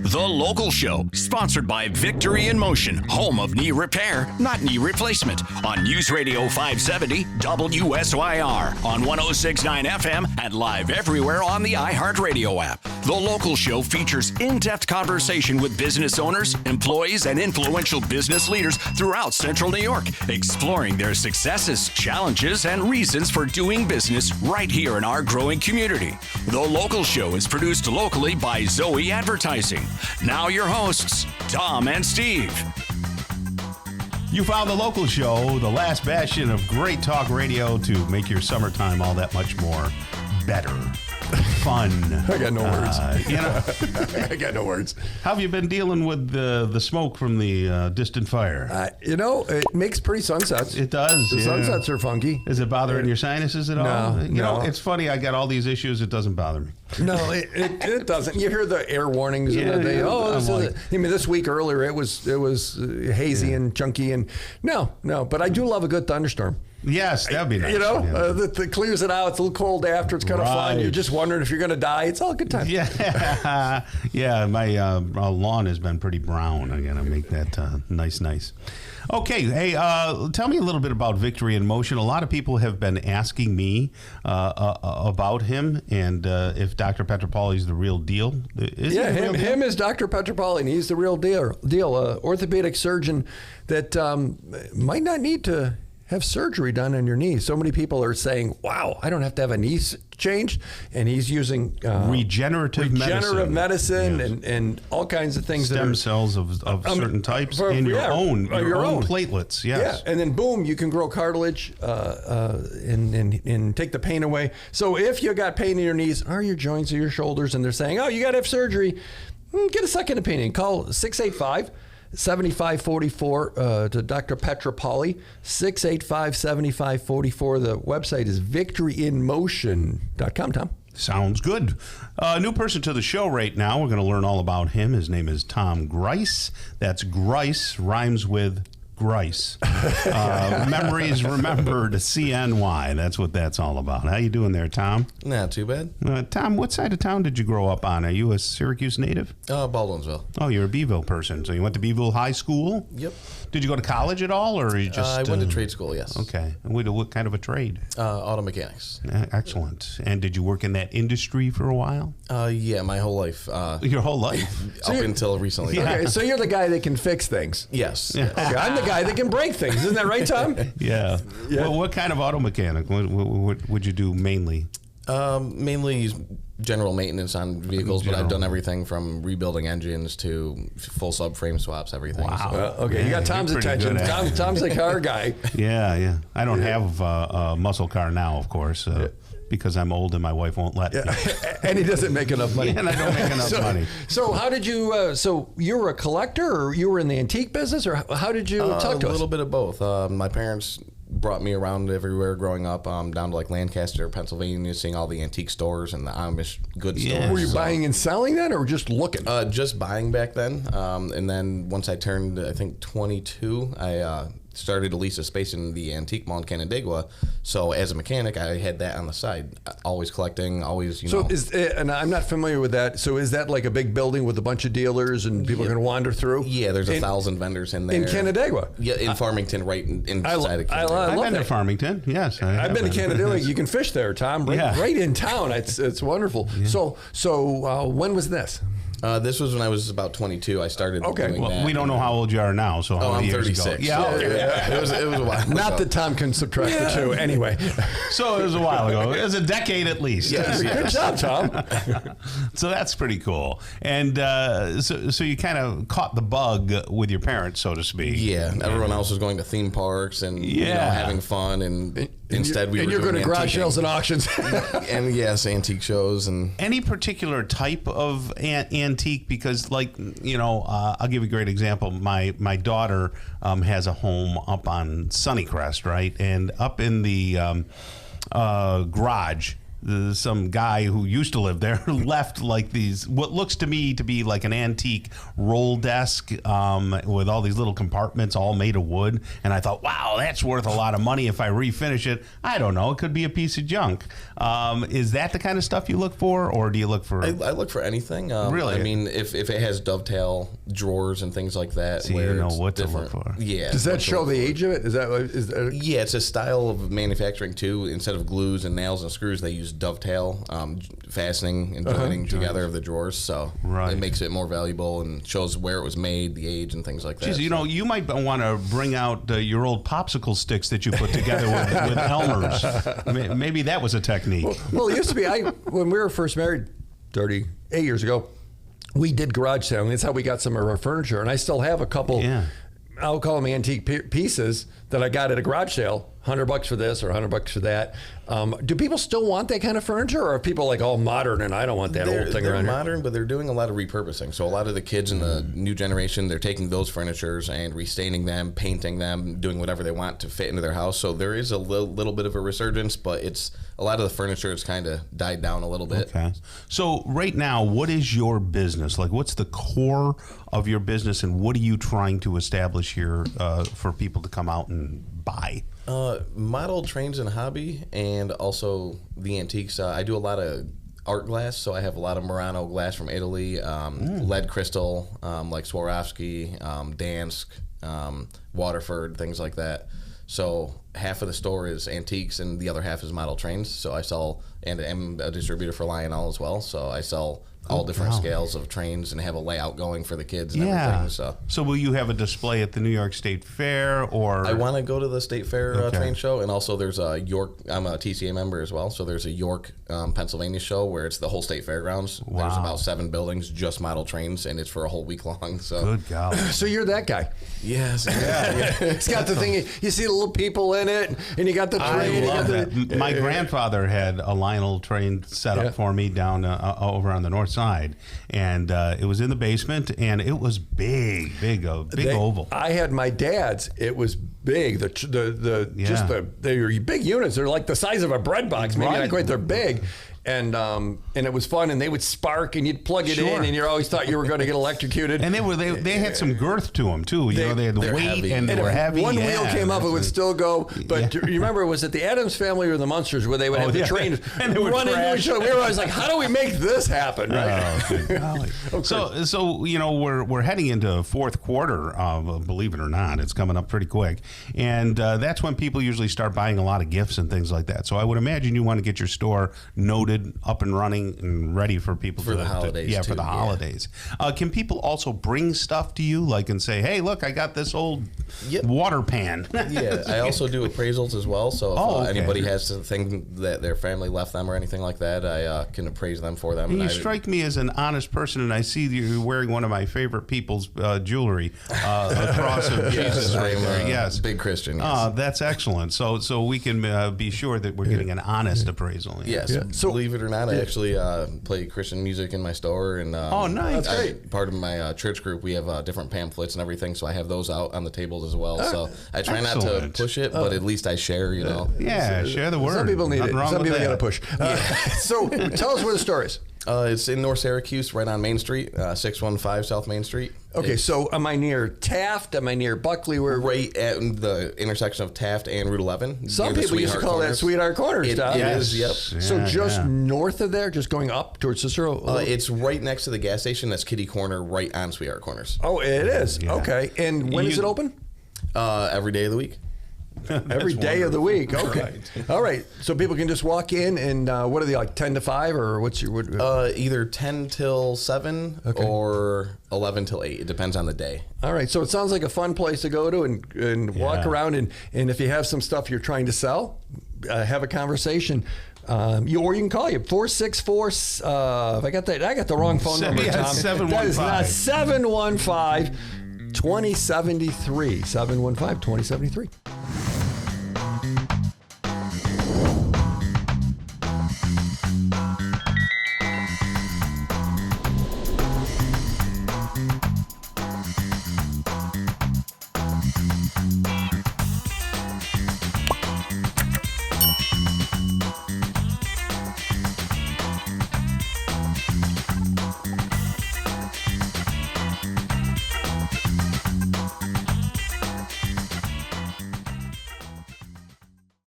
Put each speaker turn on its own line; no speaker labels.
The Local Show, sponsored by Victory in Motion, home of knee repair, not knee replacement, on News Radio 570 WSYR, on 106.9 FM, and live everywhere on the iHeartRadio app. The Local Show features in-depth conversation with business owners, employees, and influential business leaders throughout Central New York, exploring their successes, challenges, and reasons for doing business right here in our growing community. The Local Show is produced locally by Zoe Advertising. Now your hosts, Tom and Steve.
You found The Local Show, the last bastion of great talk radio to make your summertime all that much more better. Fun.
I got no words.
I
got no words.
How have you been dealing with the smoke from the distant fire?
It makes pretty sunsets.
It does.
The sunsets are funky.
Is it bothering your sinuses at all?
No.
You know, it's funny. I got all these issues. It doesn't bother me.
No, it doesn't. You hear the air warnings. This week earlier it was hazy and chunky and no. But I do love a good thunderstorm.
Yes, that'd be nice.
That clears it out. It's a little cold after. It's kind of fun. You're just wondering if you're going to die. It's all a good time.
Yeah, yeah. My lawn has been pretty brown. I got to make that nice. Okay, hey, tell me a little bit about Victory in Motion. A lot of people have been asking me about him and if Dr. Petropauly is the real deal.
Him is Dr. Petropauly, and he's the real deal. Orthopedic surgeon that might not need to have surgery done on your knee. So many people are saying, wow, I don't have to have a knee changed. And he's using
regenerative
medicine and all kinds of things.
Stem cells of certain types and your own platelets. Yes.
Yeah. And then boom, you can grow cartilage and take the pain away. So if you got pain in your knees or your joints or your shoulders and they're saying, oh, you got to have surgery, get a second opinion. Call 685-7544 to Dr. Petropauly, 685-7544. The website is victoryinmotion.com, Tom.
Sounds good. New person to the show right now. We're going to learn all about him. His name is Tom Grice. That's Grice, rhymes with Grice. Memories Remembered CNY. That's what that's all about. How you doing there, Tom?
Not too bad.
Tom, what side of town did you grow up on? Are you a Syracuse native?
Baldwinsville.
Oh, you're a Beeville person. So you went to Beeville High School?
Yep.
Did you go to college at all, or you just?
I went to trade school, yes.
Okay. And what kind of a trade?
Auto mechanics.
Excellent. And did you work in that industry for a while?
Yeah, my whole life.
Your whole life?
Up until recently.
Yeah. Okay, so you're the guy that can fix things.
Yes.
Okay, I'm the guy that can break things. Isn't that right, Tom?
Yeah. Well, what kind of auto mechanic? What would you do mainly?
Mainly general maintenance on vehicles, but I've done everything from rebuilding engines to full subframe swaps, everything.
Wow.
So.
Okay, you got Tom's attention. Tom's the car guy.
Yeah. I don't have a muscle car now, of course, because I'm old and my wife won't let me.
And he doesn't make enough money.
And I don't make enough money.
So how did you, so you were a collector or you were in the antique business, or how did you talk to us?
A little bit of both. My parents brought me around everywhere growing up, down to like Lancaster, Pennsylvania, seeing all the antique stores and the Amish goods stores.
Were you buying and selling then, or just looking?
Just buying back then. And then once I turned, I think, 22, I started to lease a space in the antique mall in Canandaigua. So as a mechanic, I had that on the side, always collecting, always,
So and I'm not familiar with that. So is that like a big building with a bunch of dealers and people are going to wander through?
Yeah, there's 1,000 vendors in there.
In Canandaigua?
Yeah, in Farmington, right inside of Canandaigua.
I've been to Farmington, yes.
I've been to Canandaigua. You can fish there, Tom, right in town. It's wonderful. Yeah. So when was this?
This was when I was about 22. I started doing that.
We don't know how old you are now, so how many
I'm 36.
Years ago? Yeah.
It was a while ago.
Not that Tom can subtract the two. Anyway.
So it was a while ago. It was a decade at least.
Yes.
Good job, Tom.
So that's pretty cool. And so you kind of caught the bug with your parents, so to speak.
Yeah. Everyone else was going to theme parks and having fun, and instead we were
you're going to garage sales and auctions.
And yes, antique shows. And
any particular type of antique? Because I'll give you a great example. My daughter has a home up on Sunnycrest, right? And up in the garage some guy who used to live there left like these, what looks to me to be like an antique roll desk with all these little compartments all made of wood. And I thought, wow, that's worth a lot of money if I refinish it. I don't know. It could be a piece of junk. Is that the kind of stuff you look for, or do you look for?
I look for anything.
Really?
I mean, if it has dovetail drawers and things like that,
So
where
you know
it's
what to
different.
look for.
Yeah.
Does that show the age of it? Is that
Yeah, it's a style of manufacturing too. Instead of glues and nails and screws, they use dovetail fastening and joining together of the drawers. So
Right.
it makes it more valuable and shows where it was made, the age, and things like that.
Geez, you know, you might want to bring out your old popsicle sticks that you put together with Elmer's. Maybe that was a technique.
Well, it used to be. When we were first married 38 years ago, we did garage sailing. That's how we got some of our furniture. And I still have a couple, I'll call them antique pieces that I got at a garage sale. $100 for this or $100 for that. Do people still want that kind of furniture, or are people like all modern and I don't want that old thing
they're
around here?
modern, but they're doing a lot of repurposing. So a lot of the kids in the new generation, they're taking those furnitures and restaining them, painting them, doing whatever they want to fit into their house. So there is a little bit of a resurgence, but it's a lot of the furniture has kind of died down a little bit.
Okay. So right now, what is your business? Like, what's the core of your business, and what are you trying to establish here for people to come out and buy?
Model trains and hobby, and also the antiques. I do a lot of art glass, so I have a lot of Murano glass from Italy, lead crystal, like Swarovski, Dansk, Waterford, things like that. So half of the store is antiques, and the other half is model trains. So I sell, and I'm a distributor for Lionel as well. So I sell all different scales of trains and have a layout going for the kids and everything. So
will you have a display at the New York State Fair, or?
I want to go to the State Fair train show, and also there's a York, I'm a TCA member as well, so there's a York, Pennsylvania show where it's the whole state fairgrounds.
Wow.
There's about 7 buildings, just model trains, and it's for a whole week long. So
Good golly.
So you're that guy.
yes,
It's got the thing, you see the little people in it, and you got the train.
I love that. My grandfather had a Lionel train set up for me down over on the north side, and it was in the basement, and it was big oval.
I had my dad's. It was big. They were big units. They're like the size of a bread box. Maybe not quite. They're big. And it was fun, and they would spark, and you'd plug it in, and you always thought you were going to get electrocuted.
And they had some girth to them too. You know, they had the weight,
heavy.
and they were heavy.
One wheel came up, it would still go. But do you remember, was it the Addams Family or the Munsters where they would have the trains
and they would
run into each other? We were always like, how do we make this happen? Right?
Oh, good golly. So you know, we're heading into fourth quarter. Believe it or not, it's coming up pretty quick, and that's when people usually start buying a lot of gifts and things like that. So I would imagine you want to get your store noted, up and running, and ready for people
for the holidays.
For the holidays. Can people also bring stuff to you, like, and say, "Hey, look, I got this old water pan."
Yeah, I also do appraisals as well. So if anybody has something that their family left them or anything like that, I can appraise them for them.
And you strike me as an honest person, and I see that you're wearing one of my favorite people's jewelry, a cross of Jesus right there. Yes,
big Christian. Yes.
That's excellent. So we can be sure that we're getting an honest appraisal.
Yes. So believe it or not, I actually play Christian music in my store, and
nice.
That's great.
Part of my church group, we have different pamphlets and everything, so I have those out on the tables as well. So I try not to push it, but at least I share. You know.
Yeah, share the word.
Some people need
Nothing
it.
wrong
Some
with
people got to
that.
push. So tell us where the store is.
It's in North Syracuse, right on Main Street, 615 South Main Street.
Okay, so am I near Taft? Am I near Buckley? Where
Right at the intersection of Taft and Route 11.
some
near the
people used to
Sweetheart
call that
Corners.
Sweetheart Corners.
It
Tom.
is, yep.
So just north of there, just going up towards Cicero?
It's right next to the gas station. That's Kitty Corner, right on Sweetheart Corners.
Oh, it is.
Yeah.
Okay. And when is it open?
Every day of the week.
Every day of the week. Okay. All right. So people can just walk in, and what are they, like 10 to 5, or what's your?
Either 10 till 7 or 11 till 8. It depends on the day.
All right. So it sounds like a fun place to go to and walk around, and if you have some stuff you're trying to sell, have a conversation. Or you can call you 464. If I got the wrong phone number, Tom.
715.
That is not 715 2073. 715 2073.